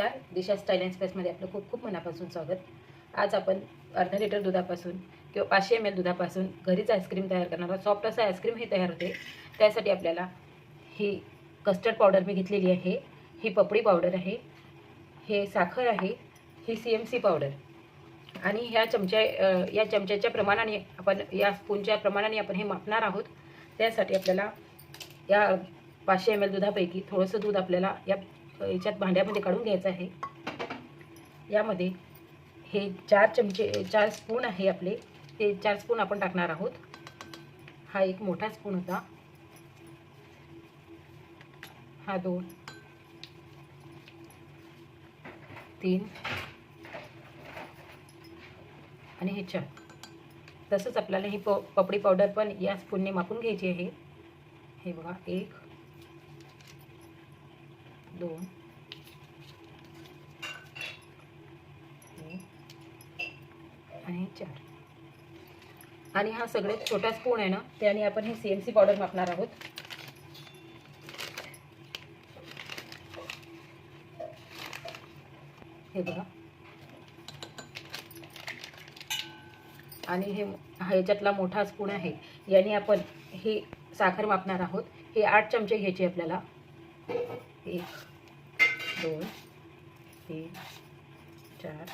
नमस्कार, दिशा style and स्पेसमध्ये आपलं खूप खूप मनापासून स्वागत. आज आपण अर्धा लिटर दुधापासून किंवा 500 ml दुधापासून घरीच आईस्क्रीम तयार करणार आहोत. सॉफ्ट असं आईस्क्रीम हे तयार होते. त्यासाठी आपल्याला ही कस्टर्ड पावडर मी घेतलेली आहे, ही पपडी पावडर आहे, हे साखर आहे, ही CMC पावडर आणि या चमच्याच्या प्रमाणाने आपण या स्पूनच्या प्रमाणाने आपण हे मापणार आहोत. त्यासाठी आपल्याला या 500 ml दुधापैकी थोडंसं दूध आपल्याला याच्यात भांड्यामध्ये काढून घ्यायचं आहे. यामध्ये हे 4 स्पून आहे आपले, ते 4 स्पून आपण टाकणार आहोत. हा एक मोठा स्पून होता, हा 2, 3 आणि हे 4. तसंच आपल्याला ही पपडी पावडर पण या स्पूनने मापून घ्यायची आहे. हे बघा, 1, 2, 3 आणि 4. आणि हा सगळ्यात छोटा स्पून आहे ना, त्याने आपण ही CMC पावडर मापणार आहोत. हे बघा, आणि ह्याच्यातला मोठा स्पून आहे, याने आपण ही साखर मापणार आहोत. हे 8 चमचे घ्यायचे आपल्याला. 1, 2, 3, 4,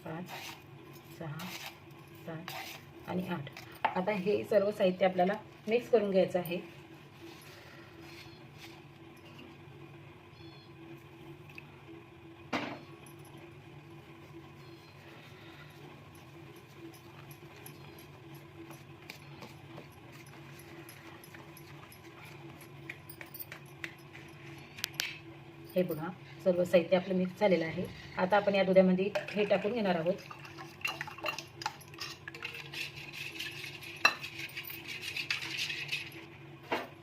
5, 6, 7 आणि 8. आता हे सर्व साहित्य आपल्याला मिक्स करून घ्यायचं आहे. हे बघा, सर्व साहित्य आपलं मिक्स झालेलं आहे. आता आपण या दुधामध्ये हे टाकून घेणार आहोत.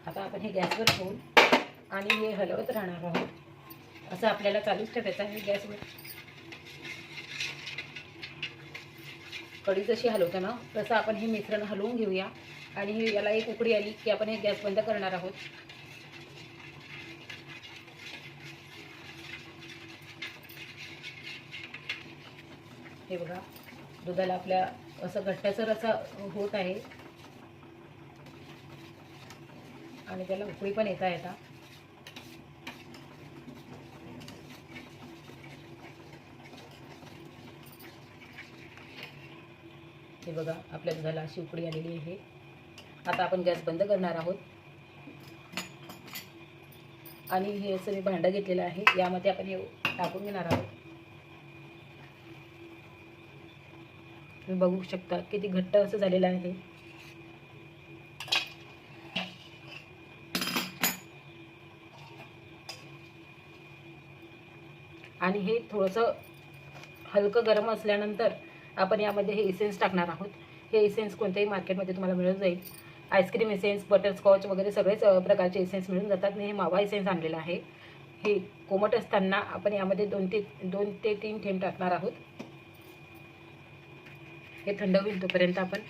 आता आपण हे गॅसवर ठेवून आणि हे हलवत राहणार आहोत. असं आपल्याला चालूच ठेवायचं आहे गॅसवर. कढी जशी हलवतो ना, तसं आपण हे मिश्रण हलवून घेऊया. आणि याला एक उकळी आली की आपण हे गॅस बंद करणार आहोत. हे बघा, दुधाला आपल्या असं घट्टसर असं होत आहे आणि त्याला उकळी पण येता. हे बघा, आपल्या दुधाला अशी उकळी आलेली आहे. आता आपण गॅस बंद करणार आहोत. आणि हे असं मी भांडं घेतलेलं आहे, यामध्ये आपण हे टाकून घेणार आहोत. तुम्ही बघू शकता किती घट्ट असं झालेलं आहे. आणि हे थोडंसं हलकं गरम असल्यानंतर आपण यामध्ये हे इसेन्स टाकणार आहोत. हे इसेन्स कोणत्याही मार्केटमध्ये तुम्हाला मिळून जाईल. आईस्क्रीम इसेन्स, बटरस्कॉच वगैरे सगळेच प्रकारचे इसेन्स मिळून जातात. मी हे मावा इसेन्स आणलेला आहे. हे कोमट असताना आपण यामध्ये 2 ते 3 थेंब टाकणार आहोत. हे थंड होईल तोपर्यंत आपण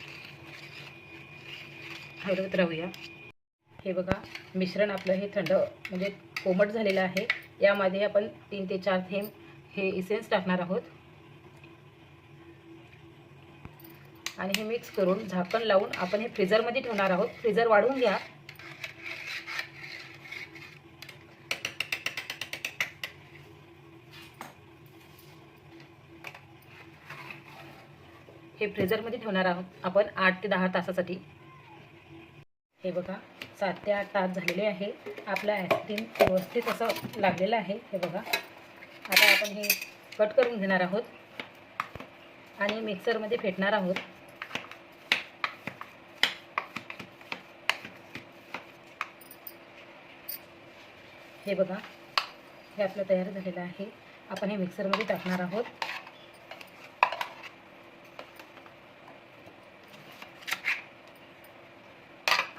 हलवत राहूया. हे बघा, मिश्रण आपलं हे थंड म्हणजे कोमट झालेलं आहे. यामध्ये आपण 3 ते 4 थेंब हे इसेन्स टाकणार आहोत. आणि हे मिक्स करून झाकण लावून आपण हे फ्रीजरमध्ये ठेवणार आहोत. फ्रीजर वाढवून घ्या. हे फ्रीजरमध्ये ठेवणार आहोत आपण 8 ते 10 तासासाठी. हे बघा, 7 ते 8 तास झालेले आहे. आपलं आईस्क्रीम व्यवस्थित असं लागलेलं आहे. हे बघा, आता आपण हे कट करून घेणार आहोत आणि मिक्सरमध्ये फेटणार आहोत. हे बघा, हे आपलं तयार झालेलं आहे. आपण हे मिक्सरमध्ये टाकणार आहोत.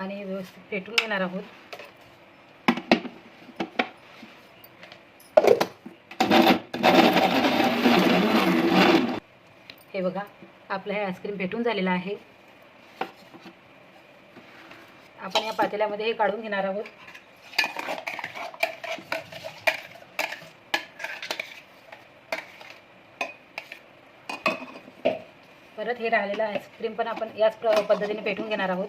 आणि हे व्यवस्थित फेटून घेणार आहोत. हे बघा, आपलं हे आईस्क्रीम फेटून झालेलं आहे. आपण या पातेल्यामध्ये हे काढून घेणार आहोत. परत हे राहिलेलं आईस्क्रीम पण आपण याच पद्धतीने पेटून घेणार आहोत.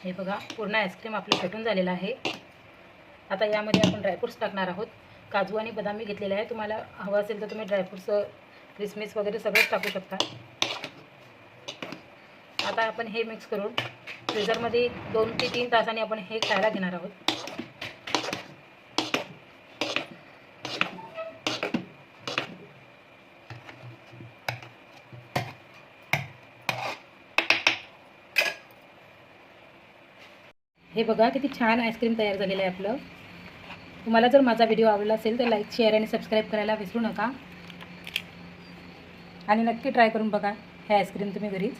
हे बघा पूर्ण आईस्क्रीम आपलं पेटून झालेलं आहे. आता यामध्ये आपण ड्रायफ्रूट्स टाकणार आहोत. काजू आणि बदाम मी घेतलेले आहे. तुम्हाला हवं असेल तर तुम्ही ड्रायफ्रूट्स, किसमिस वगैरे सगळंच टाकू शकता. आता आपण हे मिक्स करून फ्रीझरमध्ये 2 ते 3 तासांनी आपण हे खायला घेणार आहोत. हे बघा किती छान आईस्क्रीम तयार झालेलं आहे आपलं. तुम्हाला जर माझा व्हिडिओ आवडला असेल तर लाईक, शेअर आणि सबस्क्राईब करायला विसरू नका. आणि नक्की ट्राय करून बघा हे आईस्क्रीम तुम्ही घरीच.